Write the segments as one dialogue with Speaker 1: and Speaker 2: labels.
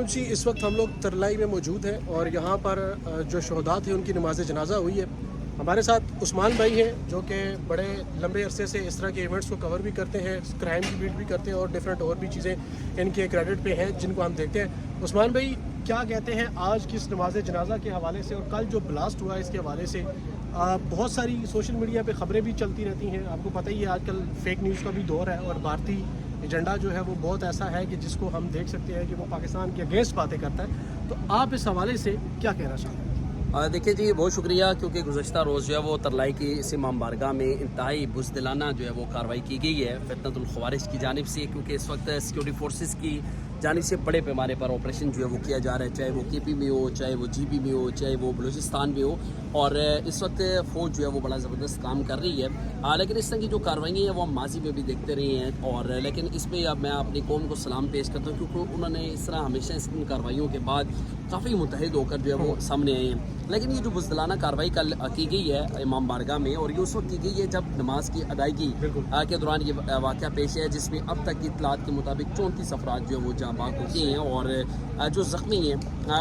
Speaker 1: جی اس وقت ہم لوگ ترلائی میں موجود ہیں اور یہاں پر جو شہداء تھے ان کی نماز جنازہ ہوئی ہے. ہمارے ساتھ عثمان بھائی ہیں جو کہ بڑے لمبے عرصے سے اس طرح کے ایونٹس کو کور بھی کرتے ہیں, کرائم کی بیٹ بھی کرتے ہیں اور ڈفرینٹ اور بھی چیزیں ان کے کریڈٹ پہ ہیں جن کو ہم دیکھتے ہیں. عثمان بھائی کیا کہتے ہیں آج کی اس نماز جنازہ کے حوالے سے اور کل جو بلاسٹ ہوا ہے اس کے حوالے سے؟ بہت ساری سوشل میڈیا پہ خبریں بھی چلتی رہتی ہیں, آپ کو پتہ ہی ہے آج کل فیک نیوز کا بھی دور ہے اور بھارتی ایجنڈا جو ہے وہ بہت ایسا ہے کہ جس کو ہم دیکھ سکتے ہیں کہ وہ پاکستان کے اگینسٹ باتیں کرتا ہے. تو آپ اس حوالے سے کیا کہنا چاہتے ہیں؟
Speaker 2: دیکھیں جی, بہت شکریہ, کیونکہ گزشتہ روز جو ہے وہ ترلائی کی اس امام بارگاہ میں انتہائی بزدلانہ جو ہے وہ کارروائی کی گئی ہے فتنۃ الخوارج کی جانب سے, کیونکہ اس وقت سیکورٹی فورسز کی جانب سے بڑے پیمانے پر آپریشن جو ہے وہ کیا جا رہا ہے, چاہے وہ کے پی میں ہو, چاہے وہ جی پی میں ہو, چاہے وہ بلوچستان میں ہو, اور اس وقت فوج جو ہے وہ بڑا زبردست کام کر رہی ہے. لیکن اس طرح کی جو کارروائیاں ہیں وہ ہم ماضی میں بھی دیکھتے رہے ہیں, اور لیکن اس میں اب میں اپنی قوم کو سلام پیش کرتا ہوں کیونکہ انہوں نے اس طرح ہمیشہ ان کارروائیوں کے بعد کافی متحد ہو کر جو ہے وہ سامنے آئے ہیں. لیکن یہ جو بزدلانہ کارروائی کل کی گئی ہے امام بارگاہ میں, اور یہ اس وقت کی گئی ہے جب نماز کی ادائیگی کے دوران یہ واقعہ پیش ہے, جس میں اب تک کی اطلاعات کے مطابق 34 افراد جو ہے وہ جاں باک ہو گئے ہیں, اور جو زخمی ہیں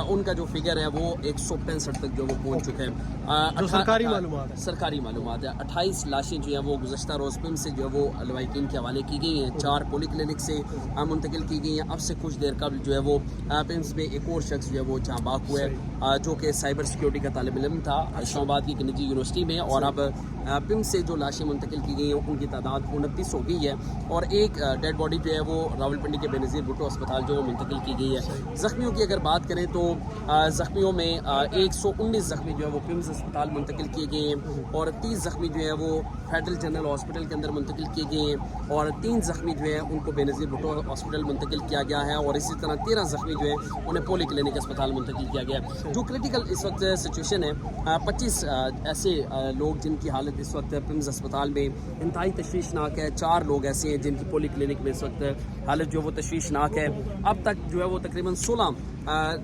Speaker 2: ان کا جو فگر ہے وہ 165 تک جو وہ پہنچ چکے ہیں. سرکاری معلومات ہے 28 لاشیں جو ہیں وہ گزشتہ روز پم سے جو ہے وہ لواحقین کے حوالے کی گئی ہیں, 4 پولی کلینک سے منتقل کی گئی ہیں. اب سے کچھ دیر قبل جو ہے وہ پمس میں ایک اور شخص جو ہے وہ جاں باک ہوا ہے جو کہ سائبر سیکورٹی کا طالب علم تھا اسلام آباد کی ایک نجی یونیورسٹی میں, اور اب پم سے جو لاشیں منتقل کی گئی ہیں ان کی تعداد 29 ہو گئی ہے, اور ایک ڈیڈ باڈی جو ہے وہ راولپنڈی کے بے نظیر بھٹو اسپتال جو وہ منتقل کی گئی ہے. زخمیوں کی اگر بات کریں تو زخمیوں میں 119 زخمی جو ہے وہ پمز اسپتال منتقل کیے گئے ہیں, اور 30 زخمی جو ہے وہ فیڈرل جنرل ہاسپٹل کے اندر منتقل کیے گئے ہیں, اور 3 زخمی جو ہیں ان کو بے نظیر بھٹو ہاسپٹل منتقل کیا گیا ہے, اور اسی طرح 13 زخمی جو ہیں انہیں پولی کلینک اسپتال منتقل کیا گیا ہے. جو کریٹیکل اس وقت سچویشن ہے, 25 ایسے لوگ جن کی حالت اس وقت پمز اسپتال میں انتہائی تشویشناک ہے, 4 لوگ ایسے ہیں جن کی پولی کلینک میں اس وقت حالت جو وہ تشویشناک ہے. اب تک جو ہے وہ تقریباً 16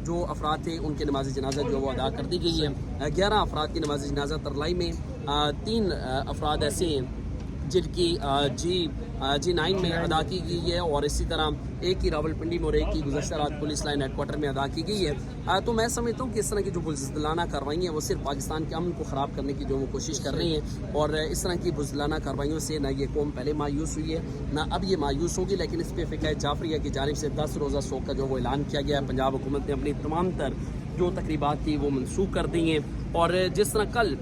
Speaker 2: جو افراد تھے ان کی نماز جنازہ جو وہ ادا کر دی گئی ہے. 11 افراد کی نماز جنازہ ترلائی میں, 3 افراد ایسے ہیں جن کی جی 9 میں ادا کی گئی ہے, اور اسی طرح ایک کی راولپنڈی میں اور ایک کی گزشتہ رات پولیس لائن ہیڈ کوارٹر میں ادا کی گئی ہے. تو میں سمجھتا ہوں کہ اس طرح کی جو بزدلانہ کارروائیاں ہیں وہ صرف پاکستان کے امن کو خراب کرنے کی جو وہ کوشش کر رہی ہیں, اور اس طرح کی بزدلانہ کارروائیوں سے نہ یہ قوم پہلے مایوس ہوئی ہے نہ اب یہ مایوس ہوگی. لیکن اس پہ فقہ جعفریہ کی جانب سے 10 روزہ سوگ کا جو وہ اعلان کیا گیا ہے. پنجاب حکومت نے اپنی تمام تر جو تقریبات تھی وہ منسوخ کر دی ہیں, اور جس طرح کل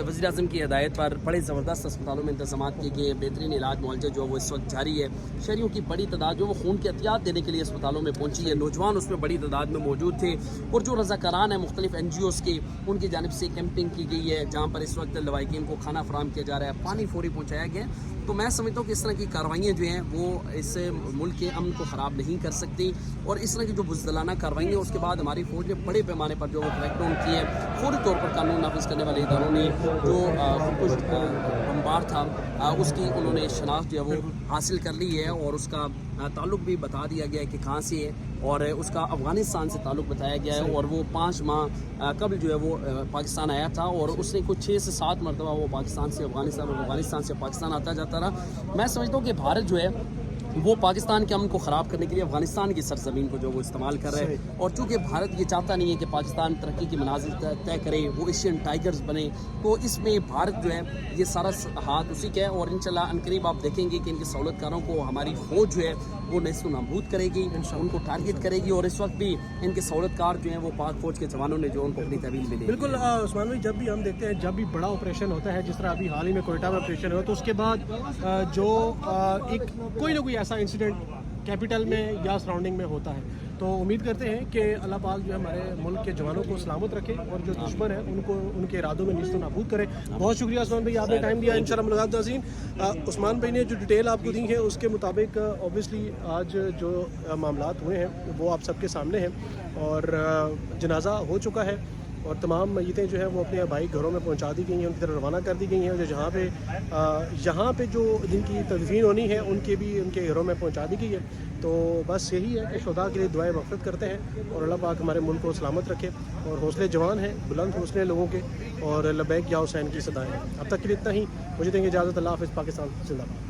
Speaker 2: وزیر اعظم کی ہدایت پر بڑے زبردست اسپتالوں میں انتظامات کیے گئے, بہترین علاج معالجہ جو وہ اس وقت جاری ہے. شہریوں کی بڑی تعداد جو وہ خون کے احتیاط دینے کے لیے اسپتالوں میں پہنچی ہے, نوجوان اس میں بڑی تعداد میں موجود تھے, اور جو رضاکاران ہیں مختلف NGOs کے ان کی جانب سے کیمپنگ کی گئی ہے جہاں پر اس وقت لواحقین کو کھانا فراہم کیا جا رہا ہے, پانی فوری پہنچایا گیا. تو میں سمجھتا ہوں کہ اس طرح کی کارروائیاں جو ہیں وہ اس ملک کے امن کو خراب نہیں کر سکتی, اور اس طرح کی جو بزدلانہ کارروائیاں ہیں اس کے بعد ہماری فوج نے بڑے پیمانے پر جو وہ کریک ڈاؤن کیے ہیں. فوری طور پر قانون نافذ کرنے والے اداروں نے جو کچھ بمبار تھا اس کی انہوں نے شناخت جو ہے وہ حاصل کر لی ہے, اور اس کا تعلق بھی بتا دیا گیا ہے کہ کہاں سے ہے, اور اس کا افغانستان سے تعلق بتایا گیا ہے, اور وہ 5 ماہ قبل جو ہے وہ پاکستان آیا تھا, اور اس نے کچھ 6 سے 7 مرتبہ وہ پاکستان سے افغانستان اور افغانستان سے پاکستان آتا جاتا رہا. میں سمجھتا ہوں کہ بھارت جو ہے وہ پاکستان کے امن کو خراب کرنے کے لیے افغانستان کی سرزمین کو جو وہ استعمال کر رہے ہیں, اور چونکہ بھارت یہ چاہتا نہیں ہے کہ پاکستان ترقی کی منازل طے کرے, وہ ایشین ٹائیگرز بنے, تو اس میں بھارت جو ہے یہ سارا ہاتھ اسی کا ہے. اور انشاءاللہ عنقریب آپ دیکھیں گے کہ ان کے سہولت کاروں کو ہماری فوج جو ہے وہ نیست و نابود کرے گی, ان کو ٹارگٹ کرے گی, اور اس وقت بھی ان کے سہولت کار جو ہیں وہ پاک فوج کے جوانوں نے جو ان کو اپنی تحویل ملی.
Speaker 1: بالکل عثمان بھائی, جب بھی ہم دیکھتے ہیں جب بھی بڑا آپریشن ہوتا ہے, جس طرح ابھی حال ہی میں کوئٹہ میں آپریشن ہوا, تو اس کے بعد جو ایک کوئی نہ کوئی ایسا انسیڈنٹ کیپٹل میں یا سراؤنڈنگ میں ہوتا ہے, تو امید کرتے ہیں کہ اللہ پاک جو ہے ہمارے ملک کے جوانوں کو سلامت رکھے, اور جو دشمن ہیں ان کو ان کے ارادوں میں نیست و نابود کرے. بہت شکریہ عثمان بھائی, آپ نے ٹائم دیا. انشاءاللہ ملاقات ناظرین. عثمان بھائی نے جو ڈیٹیل آپ کو دی ہے اس کے مطابق اوبیسلی آج جو معاملات ہوئے ہیں وہ آپ سب کے سامنے ہیں, اور جنازہ ہو چکا ہے, اور تمام میتیں جو ہیں وہ اپنے آبائی گھروں میں پہنچا دی گئی ہیں, ان کی طرف روانہ کر دی گئی ہیں, جو جہاں پہ جو جن کی تدفین ہونی ہے ان کے بھی ان کے گھروں میں پہنچا دی گئی ہے. تو بس یہی ہے کہ شہداء کے لیے دعائیں مغفرت کرتے ہیں, اور اللہ پاک ہمارے ملک کو سلامت رکھے, اور حوصلے جوان ہیں, بلند حوصلے لوگوں کے, اور لبیک یا حسین کی صدائیں ہیں. اب تک کے لیے اتنا ہی, مجھے دیں گے اجازت. اللہ حافظ. پاکستان زندہ باد.